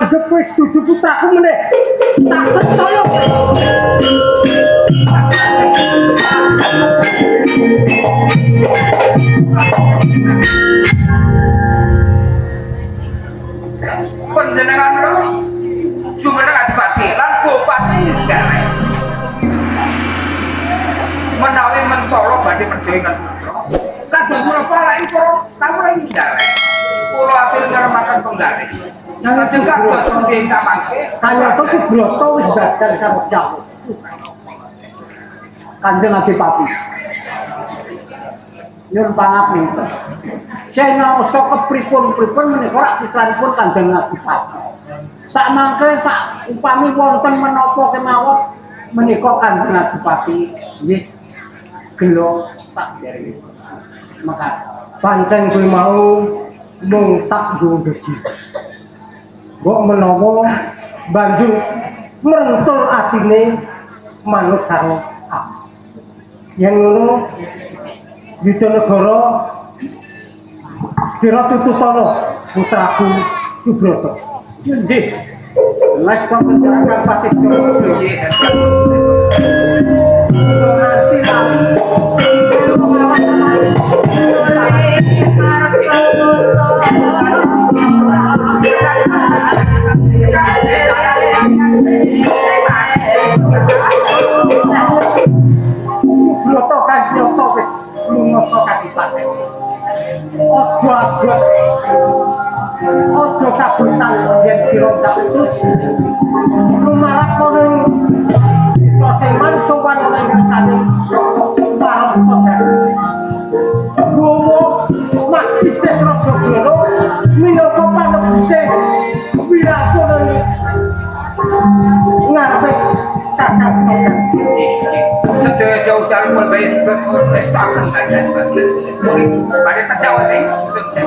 anggap wis dudu putraku meneh. Tak percaya. Panjenengan lho jumeneng adipati lan bupati gareng. Menawi mentolo badhe perjoingan putra. Kados menapa lek para tamu lagi gareng. Kula atur ngremaken penggaring. Lajeng kados dicapake Kaya to Subroto wis badal karo jamu. Kanjeng Adipati. Nyuwun pangapunten. Senaosa kepripun-pripun menika rak putranipun Kanjeng Adipati. Sakmangke sak upami wonten menapa kemawon menika Kanjeng Adipati nggih gelo tak dereng. Maka pancen kuwi mau mung tak ndedhi. Mbok menawa banjur mrentul atine manut karo aku. Yen ngono Wijanegara sira tututana putraku Subroto. Nggih. Wes kok menjalankan pati Subroto nggih. Nanti lali. Subroto kan nyoto wis lunga saka Kadipaten. Ojo abot. Ojo kabutan yen sira ndak terus. Lumarak kono soseman sowan oleh ngasane. Parang saudara. Gowo Mas Dicek Rajagara minangka panebuse wirakon ngarepe kakak saudara. sedaya ucapan baik berprestasi dan pada terjawab ini sukses.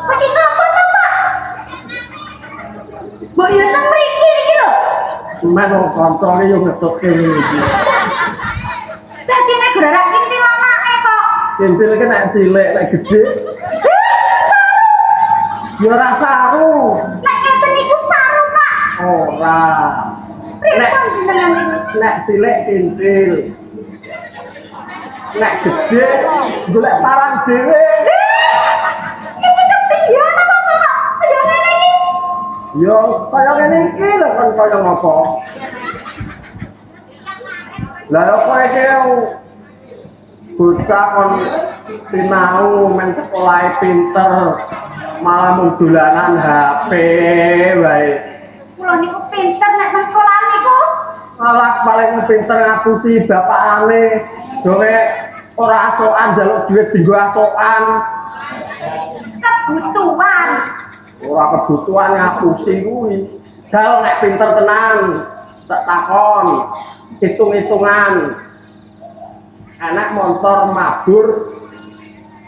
Lagi ngapa to, Pak? Mbok yo nang mriki iki lho. Memang kontrolnya yang ngetoknya ini. Dadi nek gerak kintil omake kok. Kintil kan nak cilik, nak gede. Ya rasa aku. Nek ngeten niku saru, Pak. Ora. Pripun jenengan niku? Nak cilik kintil. Nak gede, golek parang dhewe. Iki kepiye apa kok? Ayo ngene iki. Yo kaya ngene iki lho kan kaya ngopo. Lah apa iki bocah kon sinau men sekolah pinter malah mung dolanan HP wae. Kula niku pinter nek nang sekolah niku. Malah paling pinter ngapusi bapakane. Donge ora asokan njaluk duit dienggo asokan. Kebutuhan. Ora kebutuhan ngapusi kuwi. Dal nek pinter tenan tak takon hitung-hitungan. Anak motor mabur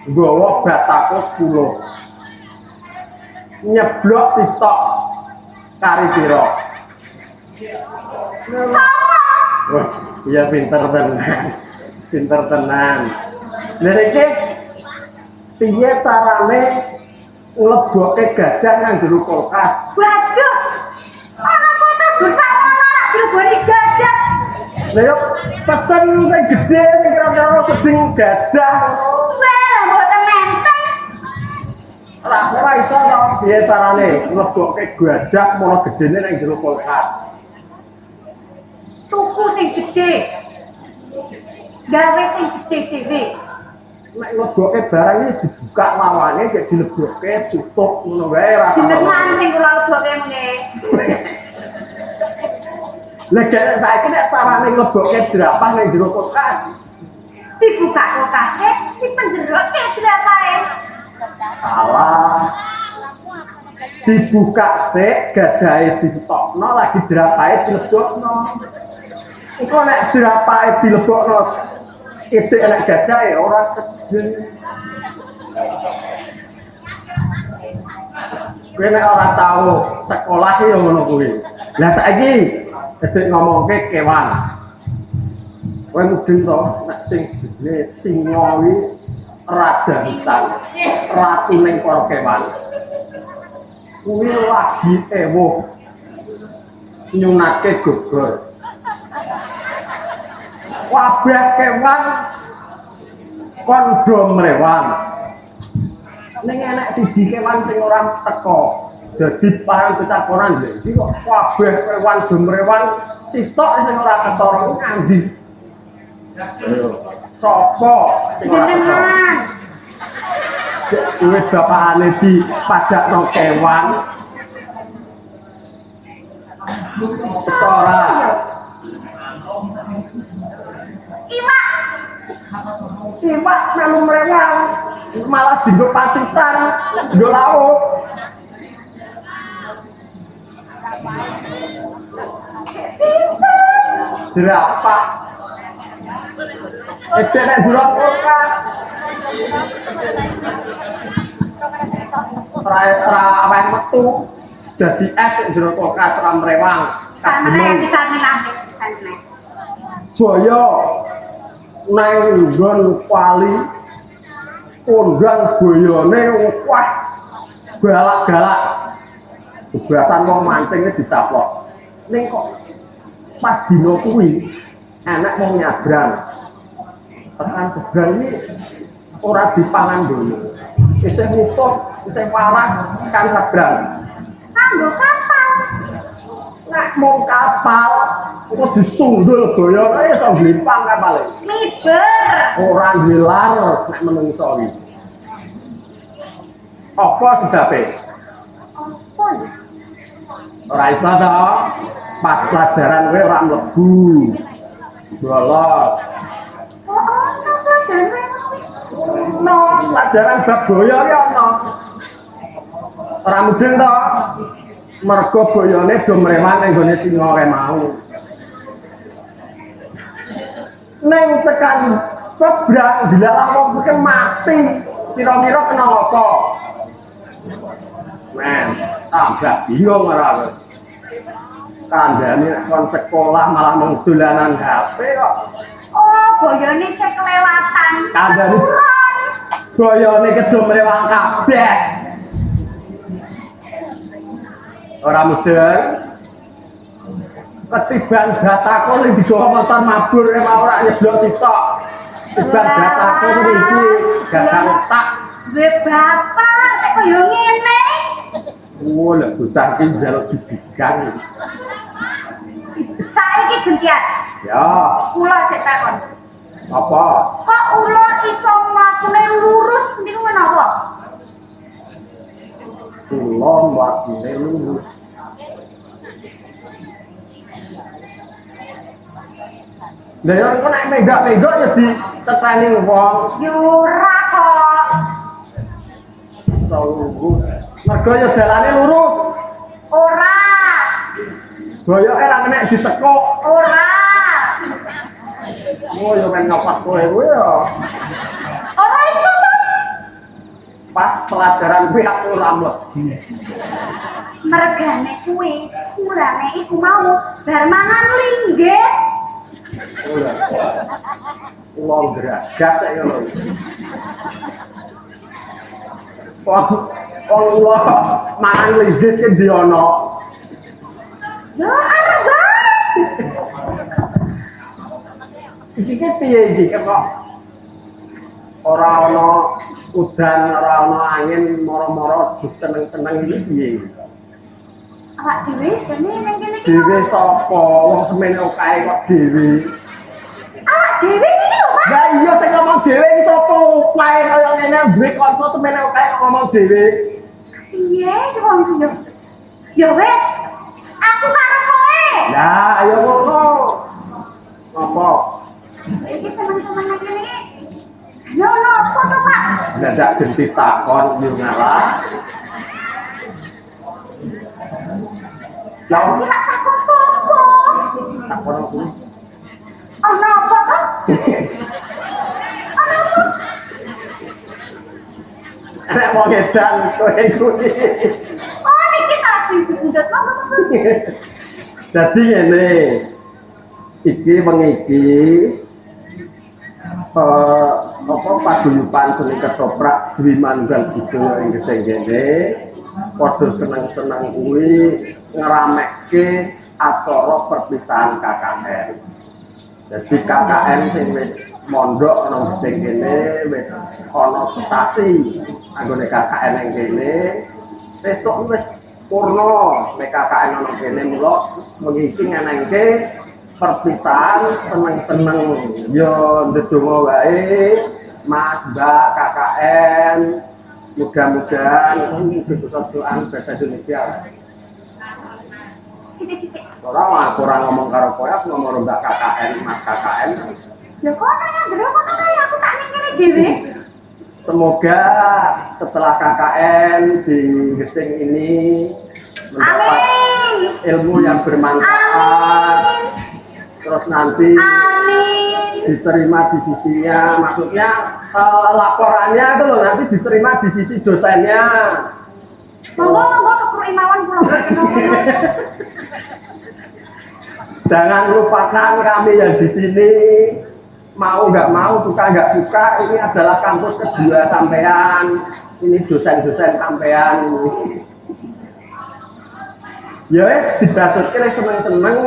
nggawa batako 10. Nyeblok sitok kari piro. Sama. Wah, iya pinter tenan. Pinter tenan. Lha iki piye carane nglebokke gajah nang jero kulkas? Waduh. Ana kulkas bersama malah dileboni gajah. Lah yo pesen sing gedhe sing kira-kira seding gajah. Wah, mboten nenteng. Ora iso to piye carane nglebokke gajah mono gedene nang jero kulkas. Tuku sing gedhe. Gawe sing gedhe dhewe. Nek nglebokke barang iki dibuka lawane nek dilebokke tutup ngono wae rasane. Jenengan sing kula lebokke mengke. Lah gek saiki nek carane nglebokke jerapah nang jero kulkas. Dibuka kulkase, dipenjerokke jerapahe. Salah. Dibuka sik gajahe ditokno lagi jerapahe dilebokno. Iku nek jerapahe dilebokno ijek nek gajahe ora sedeng. Kowe nek ora tau sekolah ya ngono kuwi. Lah saiki dadi ngomongke kewan. Kowe mudeng to nek sing jenenge singa kuwi raja hutan, ratu ning para kewan. Kuwi lagi ewo nyunake gogor. Wabah kewan kondo mrewang. Ning enek siji kewan sing ora teko. Dadi parang ketakonan lho. Iki kok wabah kewan do mrewang sitok sing ora ketara ngandi. Sopo sing ora ketara? Jenengan. Kuwi bapakane di padakno kewan. Sora. Iwak melu mrewang malah dinggo pacitan, dinggo lauk. Jerapah. Nek jurang kulkas. Ra awake metu dadi es jero kulkas ra mrewang. Samene bisa menang, samene. Jaya nang nggon kuali kondang boyone wah galak-galak. Kebiasaan wong mancingnya dicaplok. Ning kok pas dino kuwi enek mau nyabrang. Tekan sebrang ini ora dipangan dulu. Isih ngutuk, isih waras kan sebrang. Kanggo kapal. Nek mau kapal kok disundul boyone iso glimpang kapale. Miber. Ora ngilar nek menungso iki. Apa sedape? Apa ya? Ora iso to. Pas pelajaran kowe ora mlebu. Bolos. Oh, ono pelajaran kuwi. No, pelajaran bab boyo ki ono. Ora mudeng to. Mergo boyone do mrewang ning gone singa kae mau. Ning tekan sebrang dilarang wong iki mati. Kira-kira kena apa? Men, tambah bingung ora kowe. Kandhane nek kon sekolah malah mung dolanan HP kok. Oh, boyone sing kelewatan. Kandhane boyone kedo mrewang kabeh. Ora mudeng. Ketiban dataku ning digawa motor mabur emang ora nyeblok sitok. Ketiban dataku iki gagang otak. Duwe bapak nek koyo ngene. Oh, lek bocah iki njaluk didigang. Saiki gentian. Ya, Kula sik takon. apa? Kok ula iso mlakune lurus niku menapa? Kula mbakine lurus. Lah yo kok nek megak-megak ya diteteni wong. Yo ora kok. Lurus. Mergo ya dalane lurus. Ora. Boyoke ra menek ditekuk. Ora. Oh, yo men ngapak kowe ya. Ora iso to. Pas pelajaran kuwi aku ora mlebu. Mergane kuwi, kulane iku mau bar mangan linggis. Ora. Wong geragas sak ngono. Wong luwih mangan linggis ki ndi ana. Yo arep bae. Iki ki piye iki kok ora ana udan, ora ana angin, moro-moro seneng-seneng iki piye? Awak dhewe jane ning kene iki. Dhewe sapa? Wong semene kae kok dhewe. Awak dhewe iki lho, Pak. Lah iya sing ngomong dhewe iki sapa? Kae kaya ngene duwe kanca semene kae kok ngomong dhewe. Piye iki wong iki yo? Yo wis. Aku karo kowe. Lah ayo ngono. Apa? Iki seneng-seneng nang kene iki. Yo ono apa to, Pak? Dadak genti takon yo ngalah. Lah Iki lak takon sapa? takon aku. Ono apa to? Ono apa? Nek mau ngedan kowe kuwi. Oh, niki tak sing monggo. Dadi ngene. Iki wengi iki apa paguyuban seni ketoprak Dwi Manunggal Budaya ing Gesenggene padha seneng-seneng kuwi ngeramekke acara perpisahan KKN. Jadi KKN sing wis mondok nang Gesenggene wis ana sesasi anggone KKN ing kene. Besok wis purna nek KKN ana kene mula wengi iki ngenengke perpisahan seneng-seneng yo ndedonga wae Mas Mbak KKN mudah-mudahan doa bahasa Indonesia. Sithik-sithik. Ora ngomong karo kowe aku ngomong Mbak KKN Mas KKN. Yo kok nang ndero kok kaya Dewi. Semoga setelah KKN di Gesing ini mendapat Amin. ilmu yang bermanfaat. Amin. Terus nanti Amin. diterima di sisinya, maksudnya laporannya itu loh nanti diterima di sisi dosennya. Monggo Kepru Imawan kula berkenan. Jangan lupakan kami yang di sini, mau nggak mau, suka nggak suka, ini adalah kampus kedua sampean, ini dosen-dosen sampean ini. Ya wes dibatutke seneng-seneng,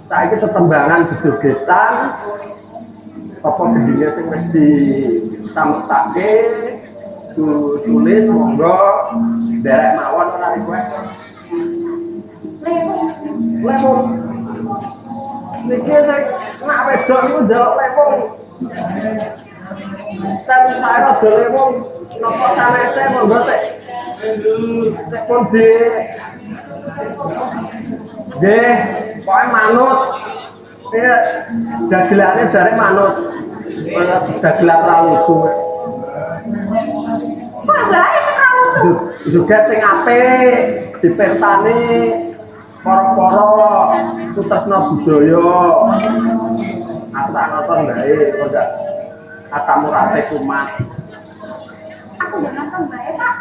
saiki tetembangan jogetan, apa gedine sing wis disamutake, tulis monggo derek mawon ora request. Lemong. Niki sing nak wedok niku njaluk lemong. Kan cara do lemong napa sanese monggo sik. Sik pun di nggih, pokoke manut. Iya, dagelane jare manut. Dagelan ra lucu. Wah, bae sekali tuh. Juga sing apik dipersani para-para sutresna budaya. Aku tak nonton bae kok gak asam urate kumat. Aku nggak nonton bae, Pak.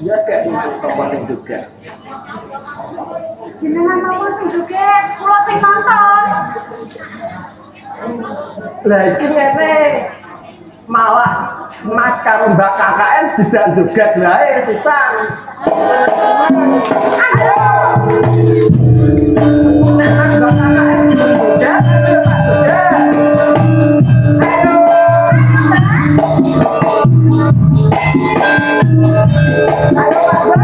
Ya kayak nonton juga. Jenengan mawon sing joget, kula sing nonton. Lah iki ngene malah Mas karo Mbak KKN tidak joget bae sisan. Nek Mas Mbak KKN joget, tak joget. Ayo. Ayo Mas.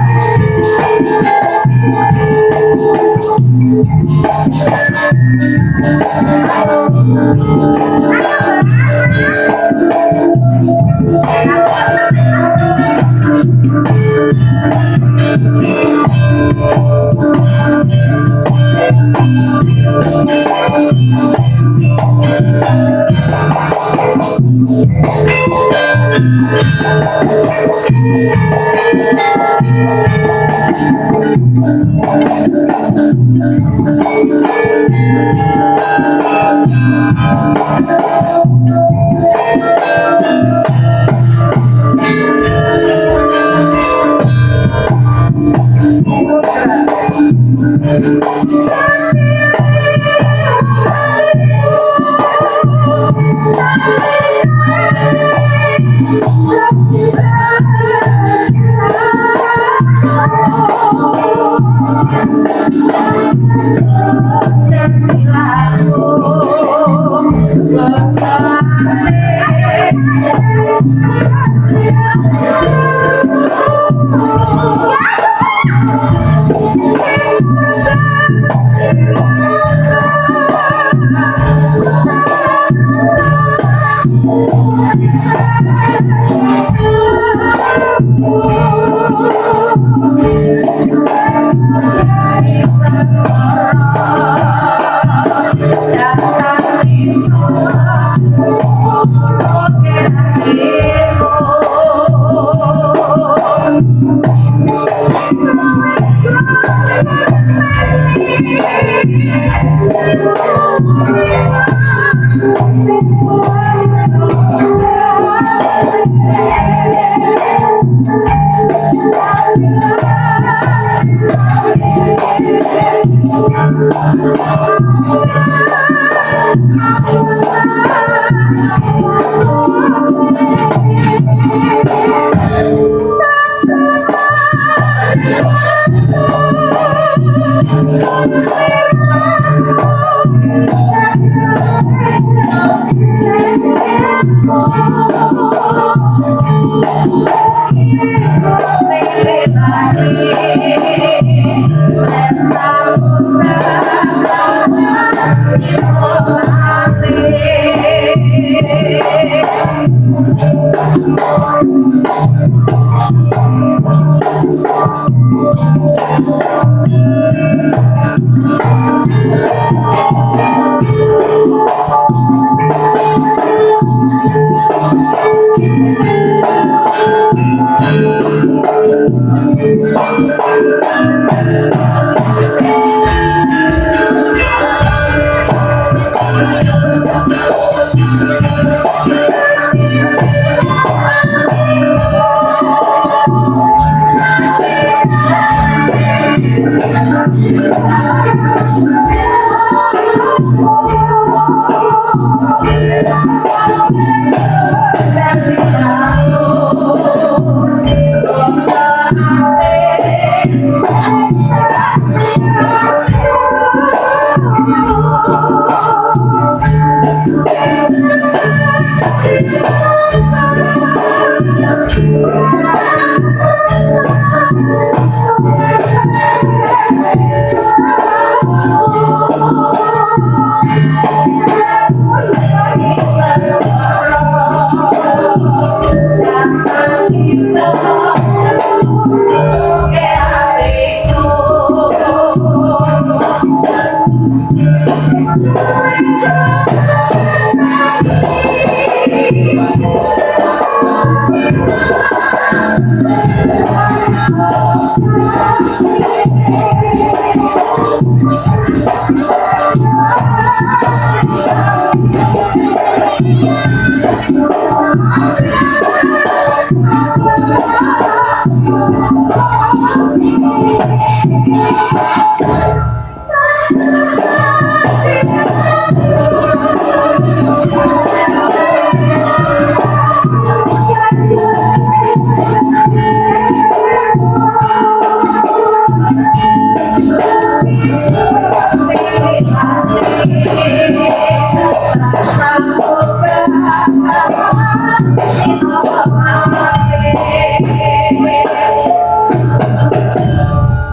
Thank you.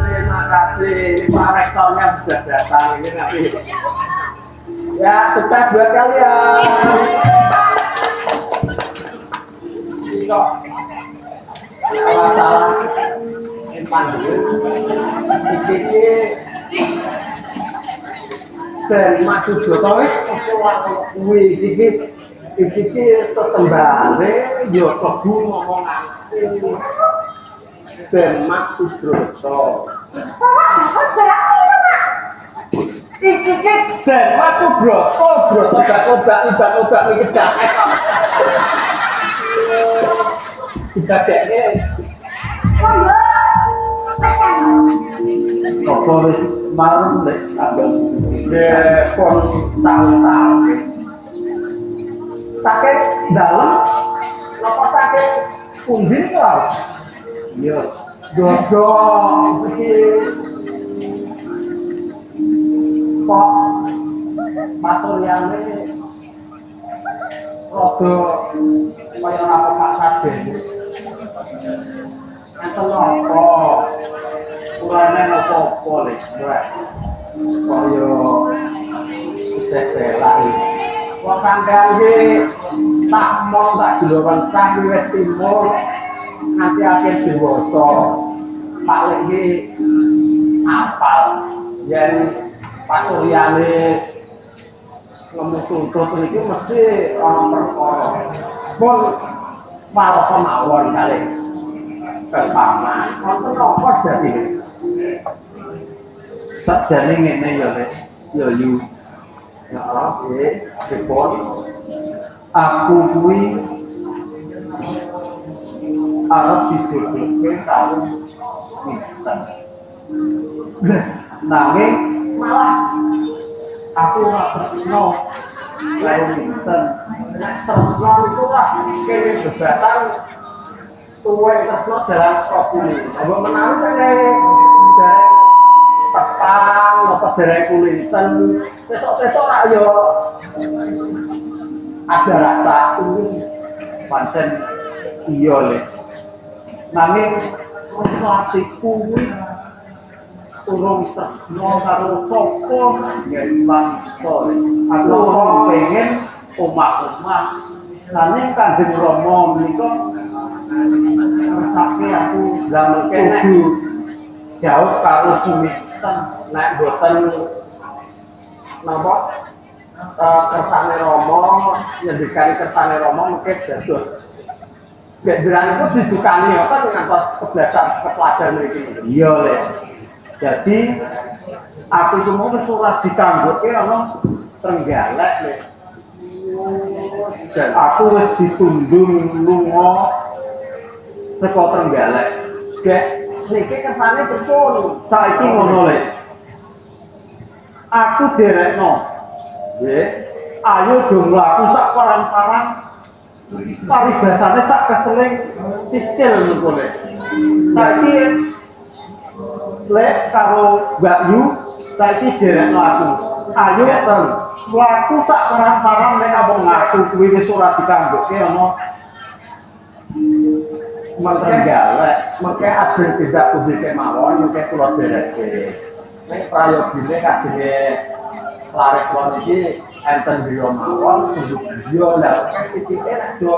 Terima kasih Pak Rektornya sudah datang ini nanti. Ya, sukses buat kalian. Kok salah simpan dulu. Iki dan Mas Sujoto wis kuwi iki sesembare yo kebu ngomong aku. Dan Mas Subroto. Iki dan Mas Subroto, Broto obak-obak iki jaket kok. Dibadekne. Apa wis marem nek abang. Pon cawang. Sakit dalam napa sakit pundi kok? Iya, dodong iki. Kok materialnya rada kaya apa Pak Saden. Enten apa? Kurane apa-apa lek kaya sesela iki. Wong kandhang iki tak mau tak dilawan kang wis timur. Nanti akhir dewasa paling ini apal yang pasuryane ngomong tuntut ini mesti orang perkara pun malah kemauan kali kepaman nonton apa jadi sajane ngene ya ya yu ya oke dipun aku kuwi arep dijodohke karo Intan. Nanging malah aku ora tresno karo Intan. Nek tresno iku lah kene bebasan tuwe tresno jalan Sukabumi. Apa menawi kene derek tepang apa derek kulinten sesuk-sesuk rak yo ada rasa pancen iya le. Nanging atiku kuwi urung tresno karo sapa yen mangko. Aku ora pengen omah-omah. Nanging Kanjeng Rama menika ngersake aku damelke kudu jauh karo Suminten nek boten napa kersane Rama nyendikani kersane Rama mungkin dados genderan itu didukani apa ngantos kepelajaran mriki. Iya, Le. Jadi aku itu mau wis ora dikanggoke ana Trenggalek, Le. Dan aku wis ditundung lunga saka Trenggalek. Gek niki kesane betul. Saiki ngono le. Aku derekno. Nggih. Ayo do mlaku sak parang-parang. Paribasane sak keseling sikil ngono le. Saiki lek karo Mbak Yu saiki derekno aku. Ayo ten. Mlaku sak parang-parang nek abang ngaku kuwi wis ora dikanggoke ana Trenggalek. Mengke ajeng tidak publik mawon mengke kula dereke. Ning prayogine kajenge lare kula iki enten griya mawon kudu griya lha titike nek do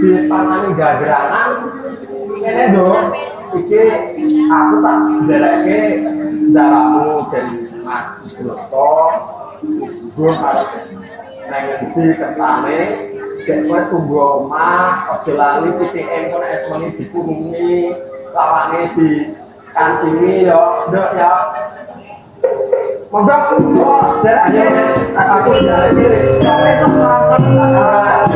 dipangani gagrangan ngene do iki aku tak dereke daramu dari Mas Broto wis gue arep nang ngendi kersane dek kowe tunggu omah aja lali pitike kok nek sewengi dikurungi lawane di kancingi yo nduk ya mondok derek ayo aku derek iki sampe semangat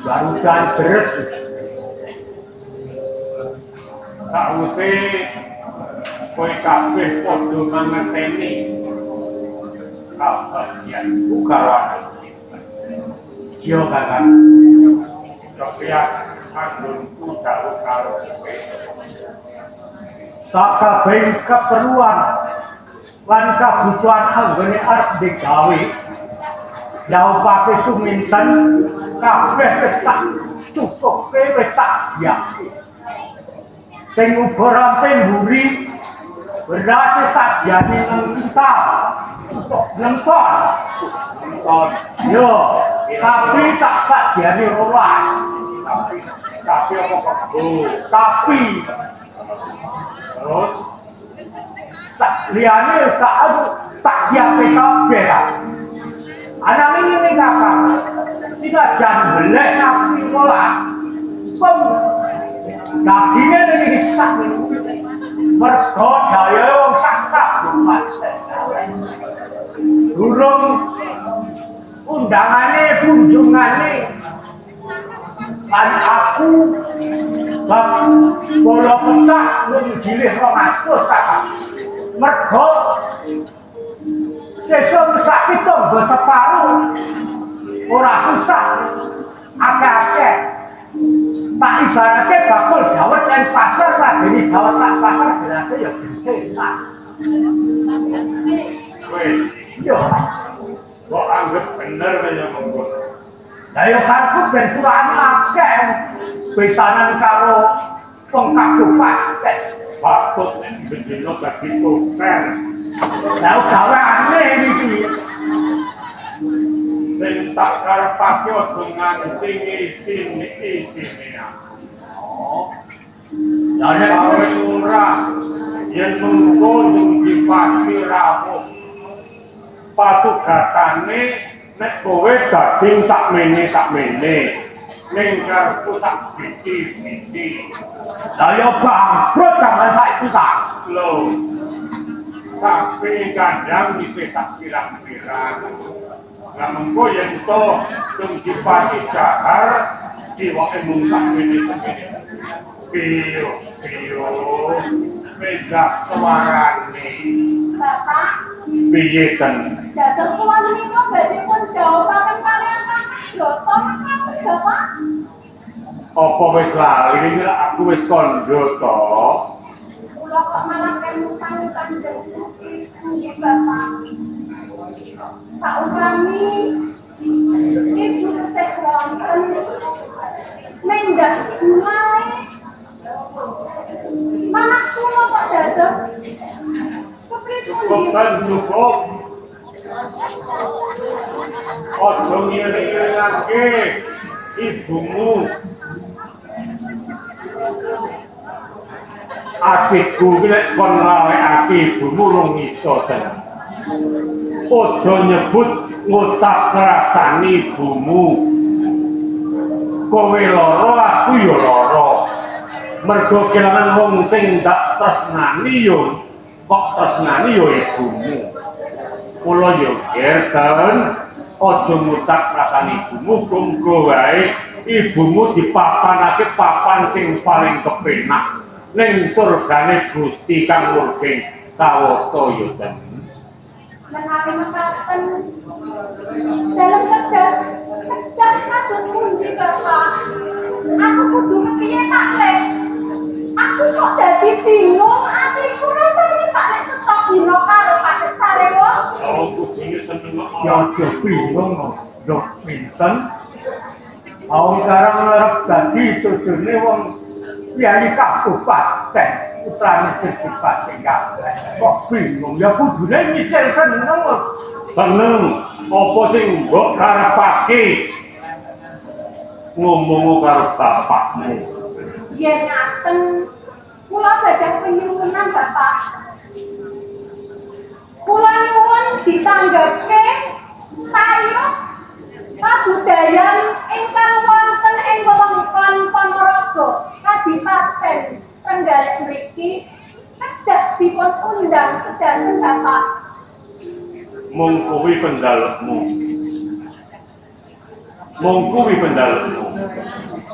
Garudan deres sakwise kowe kabeh padha mangerteni kabagian ukaran yo kakak kepiak anggonku dalu karo kowe sak kabeh keperluan lan kabutuhan anggone arep digawe laupake suminten kabeh wis tak cukupe wis tak siapke sing uga rampe mburi beras tak jane nang kita nempon yo tapi tak sakjane rolas tapi apa kok tapi terus tak liyane tak siapke kabeh anak ini kakak tidak jangan belek sapi rolas pem dagingnya ini disak mergo daya wong sakak durung undangane kunjungane lan aku bab bola pecah mung gilih 200 kakak mergo sesuk sakit to boten paru ora susah akeh-akeh tak ibaratnya bakul dawet yang pasar lah ini dawet tak pasar jelasnya ya gede nah Weh, yo kok anggap bener kaya monggo. lah yo karku ben kurang akeh besanan karo wong kabupaten Patut nek bedino dadi toker. lah gaweane iki Sing tak karepake aja nganti isine ya. oh lah nek Kawe ora yen mengko dipati rawuh. Patugatane nek kowe daging sakmene ning karepku sak biti. lah yo bangkrut kan saiki tak Lho. Saksi kandang bisa sak pirang-pirang. Lah mengko yen to dung dipati dahar iwake mung sakmene. Piyo beda suarane. Bapak, Piye ten? dados kula menika badhe pun jawaban kalian Kakang Joko makaten Bapak. Apa wis lali aku wis kandha to? Kula kok malah utang-utang nggih Bapak. Saupami ibu tesih wonten mendah bungae. Manah kula kok dados kepripun Cukup nggih? kan cukup. Ojo ngiring-ngiringake ibumu. Adikku ki nek kon ngrawekake ibumu rung iso tenan. Ojo nyebut ngotak ngrasani ibumu. Kowe lara, aku ya lara. Mergo kelangan wong sing dak tresnani yo kok tresnani yo ibumu. Kula yo gerten aja ngutak rasane ibumu monggo wae ibumu dipapanake papan sing paling kepenak ning surgane Gusti kang murgeng kawasa yo ten. Menawi mekaten dalam kedas kados pundi Bapak. Aku kudu kepiye Pak Lek? Aku kok dadi bingung atiku rasane Pak Lek stok dino karo Pak Lek Sarewo. Oh, kudune seneng ya aja bingung lho pinten awong karang ngarep dadi dodone wong kiai kabupaten putrane Bupati kabeh kok bingung ya kudune mikir seneng seneng apa sing mbok karepake ngomong karo bapakmu. Yen ngaten kula badhe penyuwunan Bapak. Kula nyuwun ditanggape tayub kabudayan ingkang wonten ing wewengkon Ponorogo, Kadipaten Trenggalek mriki kedah dipun undang sedanten Bapak. Mung kuwi pendalekmu.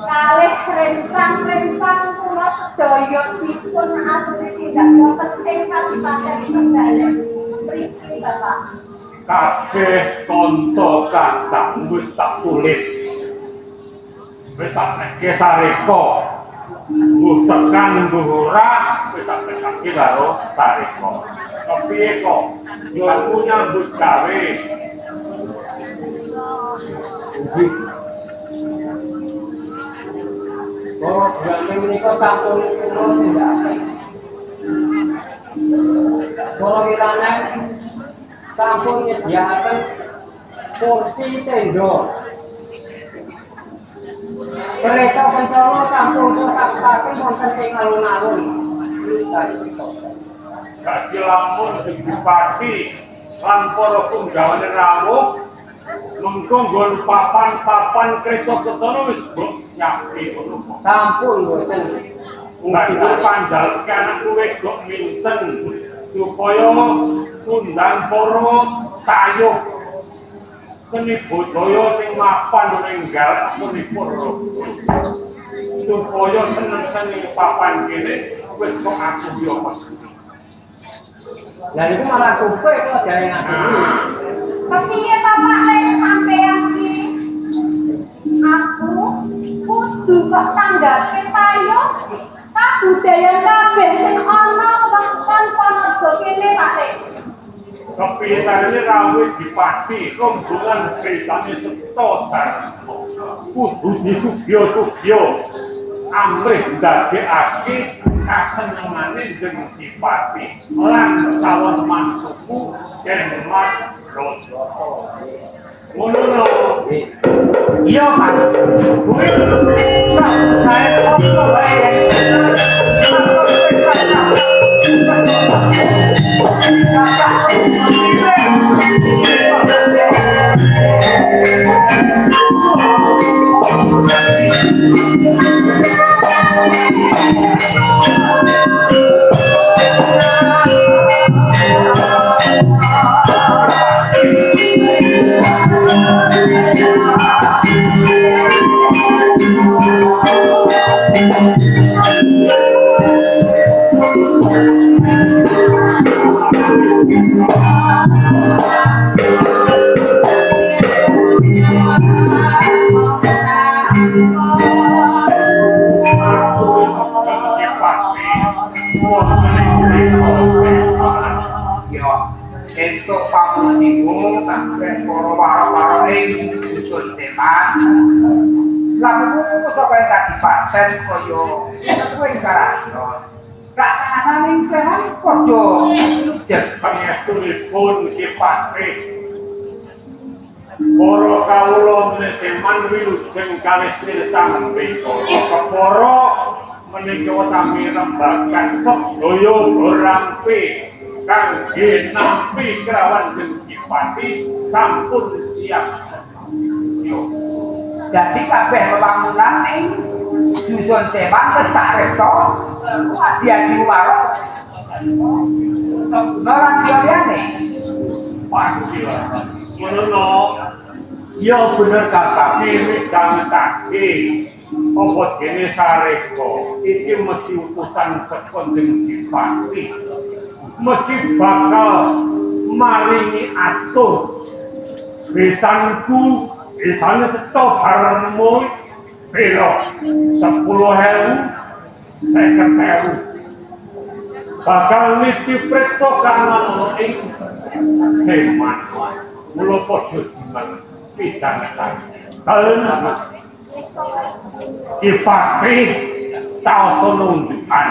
Kalih rencang-rencang kula sedaya dipun aturi tindak wonten ing Kadipaten Trenggalek mriki Bapak. Kabeh konto kacang wis tak tulis. Wis tak neke Sareko. Mbuh tekan mbuh ora wis tak tekake karo Sareko. Kepiye kok? Kamu nyambut gawe. oh berarti menika sampun kula tindakan kula kirane sampun nyediakaken kursi tenda kereta kencana sampun saktaken wonten ing alun-alun Dadi lamun Bupati lan para punggawane rawuh mengko nggon papan kereta kencana wis mbok nyapi ngono. sampun mboten Nggak pandal anak kuwe kok minten supaya undang para tayuh seni budaya sing mapan ning nggal punipun. supaya seneng-seneng papan kene wis kok aku yo mesti. Lah itu malah supe kok jare ngadili. Kepiye to Pak Lek sampean iki? Aku kudu kok tanggape tayo kabudayan kabeh sing ana wewengkon Ponorogo kene Pak Lek. Kepitane rawe dipati rombongan sesane setotar. Kudu disugyo-sugyo amrih ndadekake kasenengane dening dipati lan calon mantuku Ken Mas Rojo. Ngono lho. Iya Pak, kuwi tak naik apa wae. Entuk pamujimu sampai para waro-waro ing dusun seman. Lamumu saka kadipaten kaya kowe karaton. Gak kananing seman padha jet Pangestunipun Ki Patih. Para kawula meneseman wilujeng kalih sirsang mrika. Kepara menika sami rembagan sedaya rampe kangge nampi kerawan Dengkipati sampun siap. Yo. Jadi kabeh pembangunan ing dusun seman wis tak reksa. Adi-adi waro. Orang liyane. Panggil. Ngono. Yo bener kata. Iki gametake apa dene sareko. Iki mesti utusan saka Dengkipati. Mesti bakal maringi atur besanku besane seto harmo piro 10.000 50.000 bakal niti preksa kanan ing seman mulo padha diman pidangan kalen Kipati taos nunjukan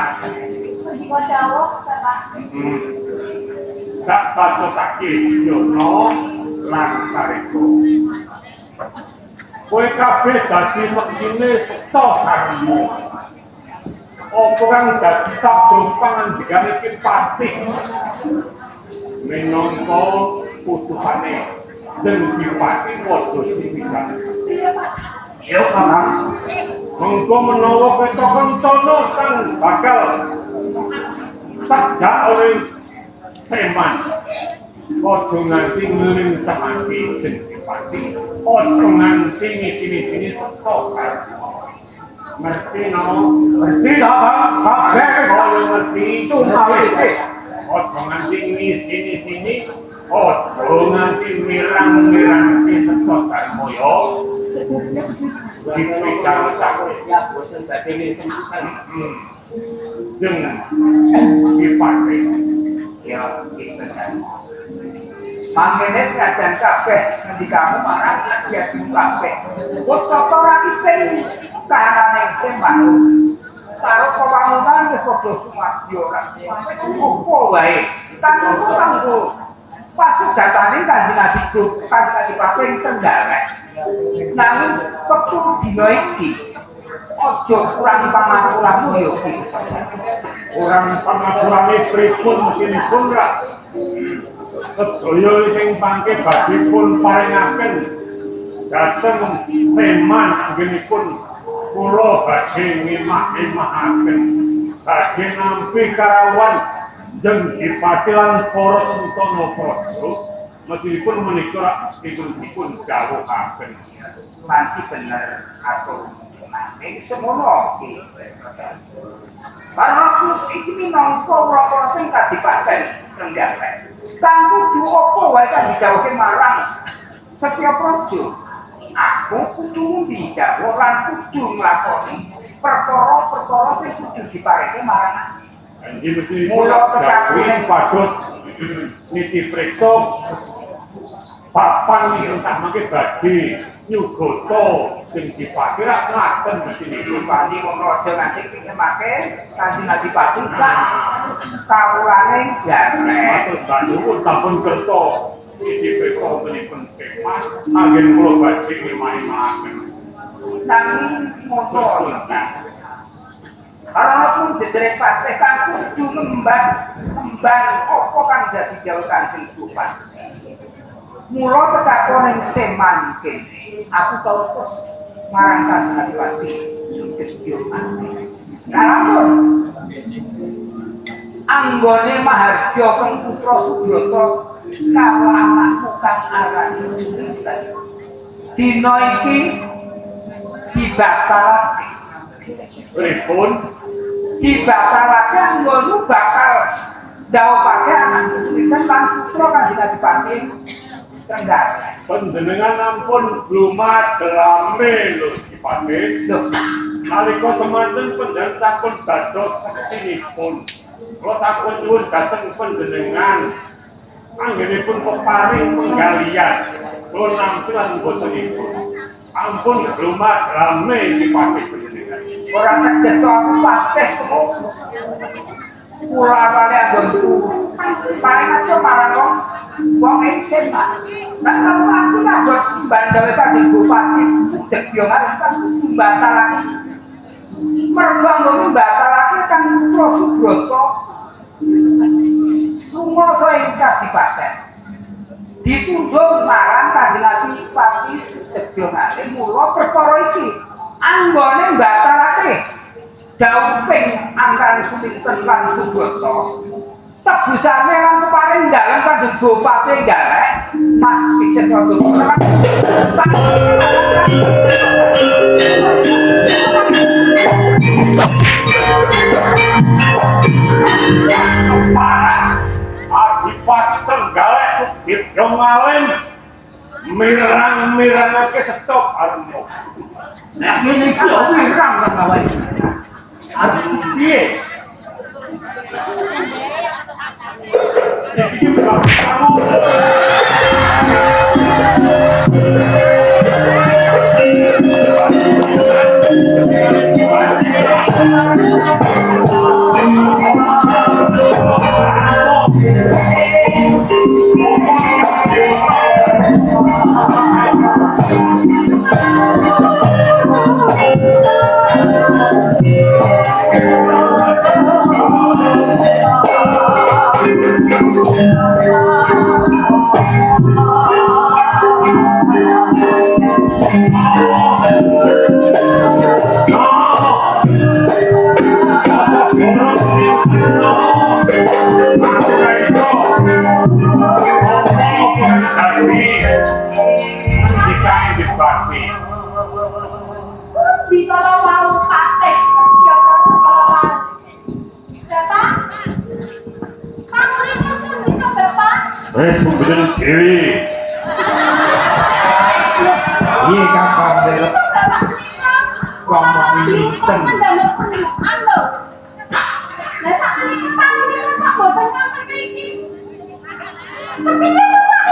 Wadawa Bapak. Gak patutake yono lan sareko. Kowe kabeh dadi seksine seto karmu. Apa kang dadi sabdo pangandikane Kipati. Minangka putusane Dengkipati padha dipikir. Iya Pak. Yo Kakang. Mengko menawa kita kentono kang bakal tak oleh seman ojo nganti ngeling samati Dengkipati ojo nganti sini-sini setok ngerti no Ngerti ta, Bang? Kabeh kalau ngerti cuma wis. ojo nganti sini-sini ojo nganti mirang-mirang setok moyo dipikir capek Ya boten badhe ngesentukan. Dipati Ya kisedan. Mangkene senajan kabeh ngendikamu marang ya kabeh. Wis tata ora ipin kahanane seman. Karo pembangunan wis padha sumadyo ora. Wis opo wae. Kanggo pasudatane Kanjeng Adipati Tenggarek. Nanging wektu dina iki aja kurang pangaturanmu ya Ki. orang pangapurane pripun mesinipun ra sedaya sing pangke badhepun paringaken dhateng seman anggenipun kula badhe ngimah-imahaken badhe nampi karawan Dengkipati lan para sentana praja mesinipun menika dipun dawuhaken Manci bener atur. nanging semono iki. Karena aku iki minangka ora sing kadipaten Trenggalek. Kang kudu apa wae kan didhawuhke marang setiap praja. Aku kudu ngundi dawuh lan kudu nglakoni perkara-perkara sing kudu diparingi marang aku. Kanji mesti dikawin pados niti priksa papan iki utamake badhe nyugata sing dipake ra ngaten di sini. Bupati ngono aja nganti semake kanthi Adipati sak kawulane garek. Terus banjur sampun kersa niti priksa menipun skema anggen kula badhe main-main. Nanging mono karena pun jejere patih kang kudu ngembang apa kang dadi jauh Kanjeng Bupati. Mula tekako ning Seman kene, aku tau terus marang Kanjeng Adipati Sugestiyo Mati. Kalamun anggone Maharja kang putra Subrata karo anakmu kang arane Sinten. Dina iki dibatalake. Pripun? Dibatalake anggone bakal ndhawuhake anakmu Sinten lan putra Kanjeng Adipati Trenggalek. Panjenengan ampun blumat drame lho Dipati. Nalika semanten panjenengan sampun dados seksinipun. Kula sampun nyuwun dhateng panjenengan anggenipun peparing penggalian. Kula nampi lan botenipun. Ampun blumat drame Dipati panjenengan. Ora teges to aku patih temu. Kula awale anggonku paling aja marang wong eksen Pak. Nek aku ngajak bandawe Kanjeng Bupati Sugestiyo kan batalake. Mergo ngono batalake kan putra Subrata. Lunga ing Kadipaten. Ditundung marang Kanjeng Adipati Sugestiyo Mati. Mula perkara iki anggone batalake dawuhing antarané Sinten lan Subrata. Tebusane lan paring dalem Kanjeng Bupati Garek Mas Kices Raja Putra. Adipati Trenggalek Sugestiyo Malem mirang-mirangake stok arep. Nek ngene iki yo wirang kan awake. Arep piye? Iki bukan kamu. Di kalau mau pakai setiap persoalan, Bapak, kamu itu sendiri Bapak. Bener dewi. Iya kakak bel. Ngomong Sinten. Lah sak niki panjenengan tak boten ngoten iki. Kepiye Bapak?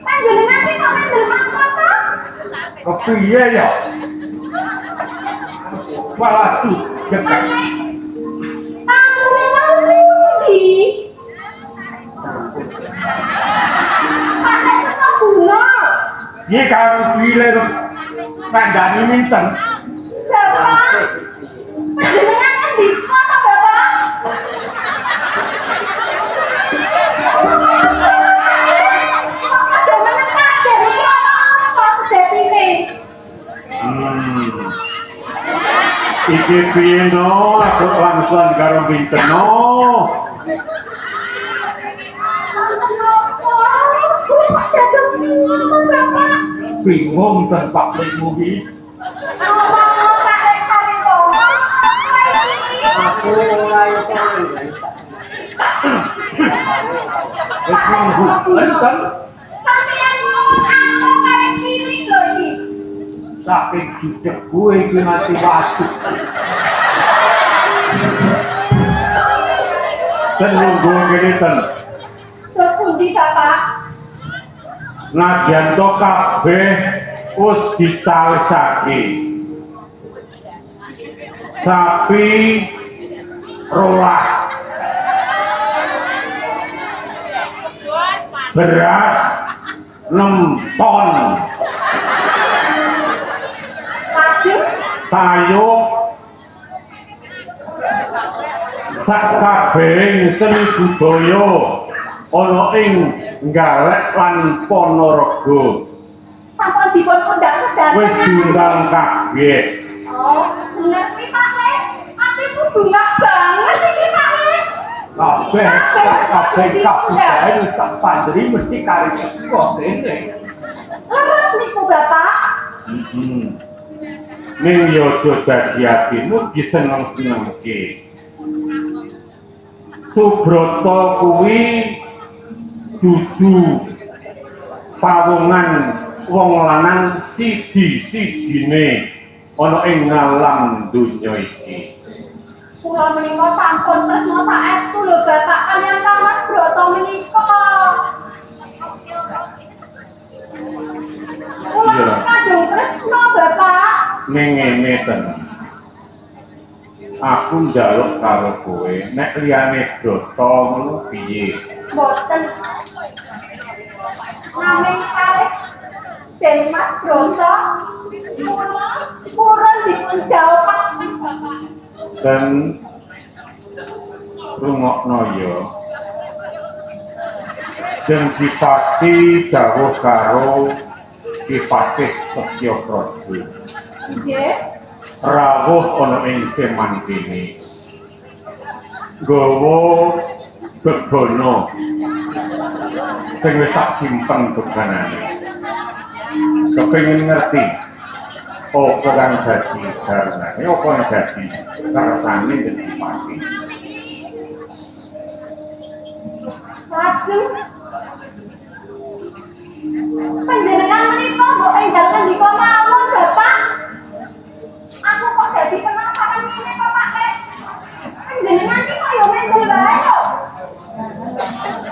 Panjenengan iki kok mendel apa? Kepiye ya? Waduh, dekat. Kamu memang tinggi. Pakai setengah bunga. Iya kalau pilih kandani Sinten. Bapak, panjenengan kan di kota Bapak. Ada mana kader iki apa sejatine? Iki piye no, aku langsung karo pinten no. Bingung tempat mengugi. Ngomong Pak ora iso Wis minggu enten Sampeyan ngomong aku kare kiri lho iki. saking judek gue iki nganti wasuk. dan nunggu kene ten. Terus pundi Bapak? Nadyan to kabeh wis ditawisake. Sapi rolas. Beras 6 ton. Lajeng Sayur sakabehing seni budaya ana ing Nggalek lan Ponorogo. sampun dipun undang sedanten. Wis diundang kabeh. Oh, bener nih Pak Le. Atiku bunga banget iki Pak Le. Kabeh kabeh wis tak panderi mesti kari kok dene. Leres niku Bapak. Ning yo aja dadi atimu diseneng-senengke. Subroto kuwi dudu pawongan wong lanang siji-sijine ana ing ngalam donya iki. Kula menika sampun tresna saestu lho Bapak kaliyan Kang Mas Broto menika. Kula Iya. kadung tresna Bapak. Ning ngene ten. Aku njaluk karo kowe nek liyane Broto ngono piye? Mboten. Naming kalih Den Mas Broto. Purun dipun jawab Bapak. Dan rungokno ya. Dan Dipati dawuh karo Kipatih Setyapraja. Nggih. Rawuh ana ing seman kene. Nggawa begono sing wis tak simpen beganane. Kepengin ngerti apa kang dadi karane, apa yang dadi kersane dadi pati. Lajeng panjenengan menika mbok enggal ngendika mawon Bapak. Aku kok dadi penasaran ngene kok Pak Le. Panjenengan iki kaya mendel wae kok.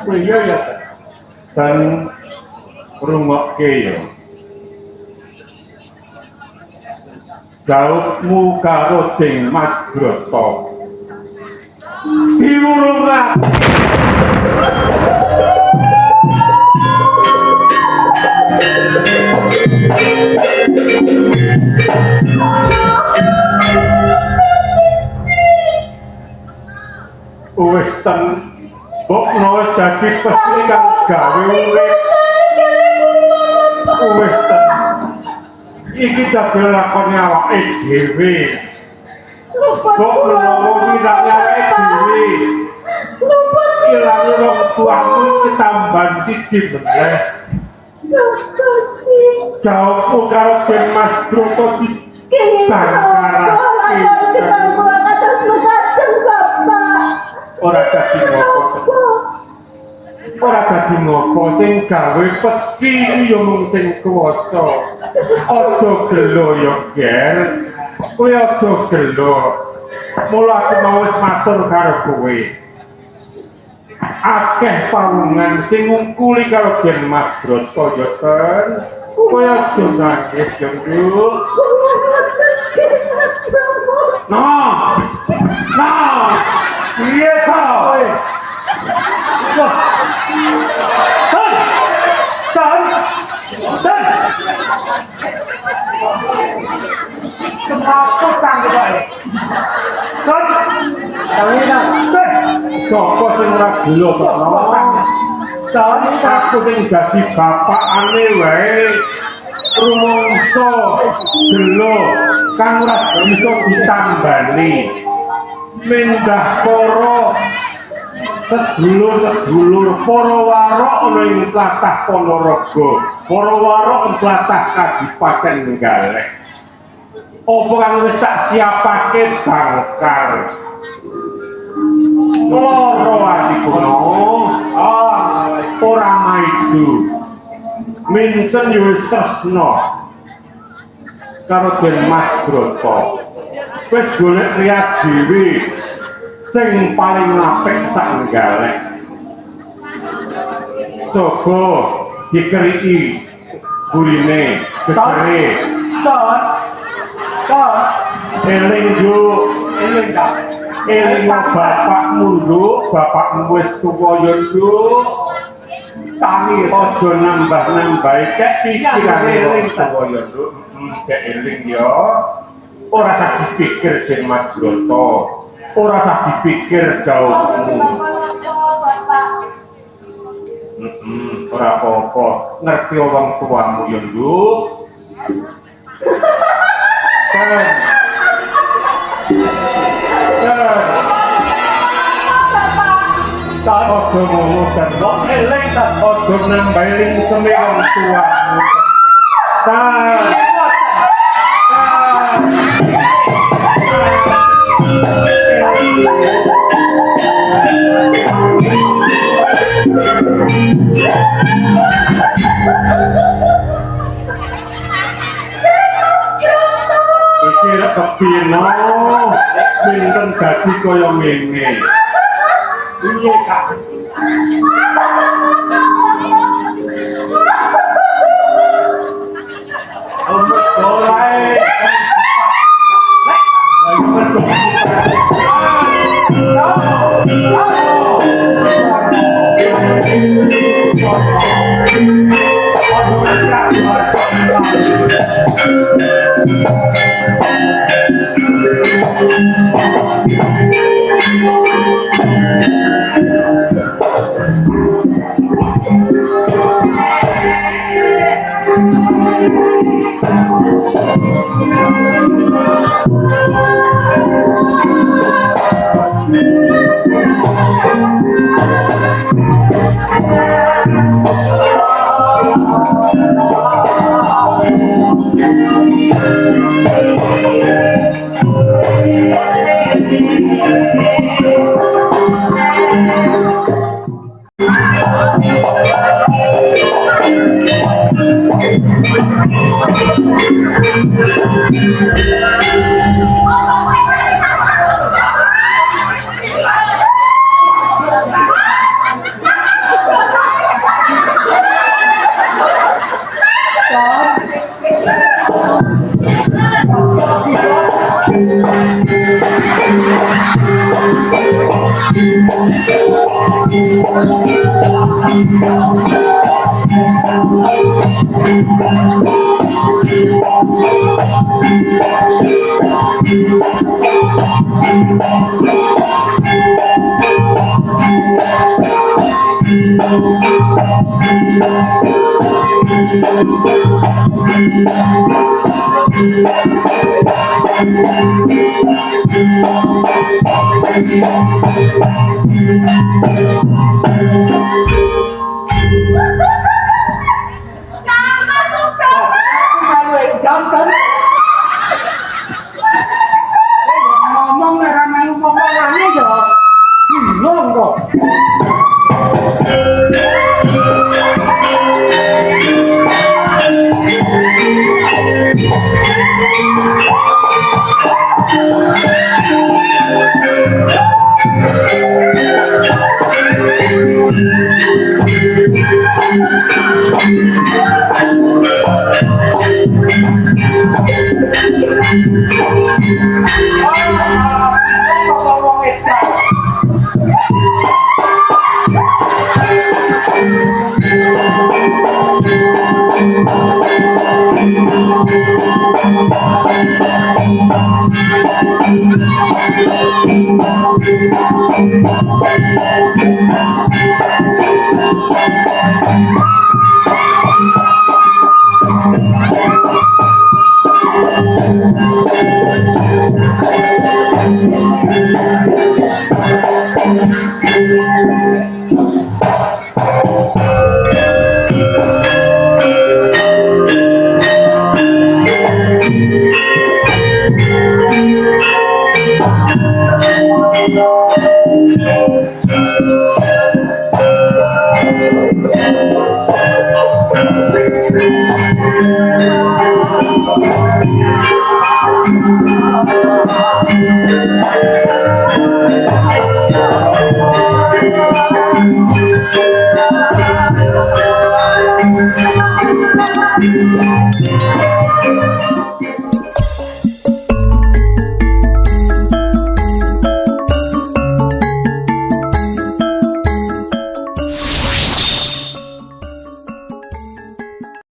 Oh iya ya. Dan rungokke ya. Gautmu karo Deng Mas Broto. Diurungan. Wis ten bokno wis dadi pesti kang gawe urip. Wis ten. Iki dadi lakone awake dhewe. Bokno wirane awake dhewe. Ilange wong tuamu ketambahan siji meneh. Jawabku karo Den Mas Broto di bangkarake. Ora dadi ngopo. Ora dadi ngopo sing gawe pesti ya mung sing kuwasa. Aja gelo ya, Ger. Kowe aja gelo. Mula aku mau wis matur karo kowe. Akeh pawungan sing ngungkuli karo Den Mas Broto ya, Ten. Kowe aja nangis, Genduk. Nah. Iya kau. Wah. Tan. Kenapa kang kowe? Tan. Sopo sing ora gelo kok. Tan aku sing dadi bapakane wae. Rumangsa gelo kang ora bisa ditambani. Mendah para sedulur para warok ana ing tlatah Ponorogo, para warok ing tlatah Kadipaten Nggalek. Apa kang wis tak siapake bangkar loro atiku no ora maidu minten yo wis tresno karo Den Mas Broto wis golek rias dhewe sing paling apik sak galek coba dikeriki burine gegere eling yo eling ta eling bapakmu nduk bapakmu wis tuwa yo nduk tangi aja nambah-nambah kek pikirane eling tuwa yo nduk kek eling yo ora sak dipikir Den Mas Broto ora sak dipikir gaulmu ora apa-apa ngerti wong tuamu yo nduk tak ojo ngono dan kok eling tak ojo nambah eling seme wong tuamu iki rek kepino minten dadi kaya ngene piye Kak omong olae ngomong ora melu ngomongane yo bingung kok Thank you. Thank you.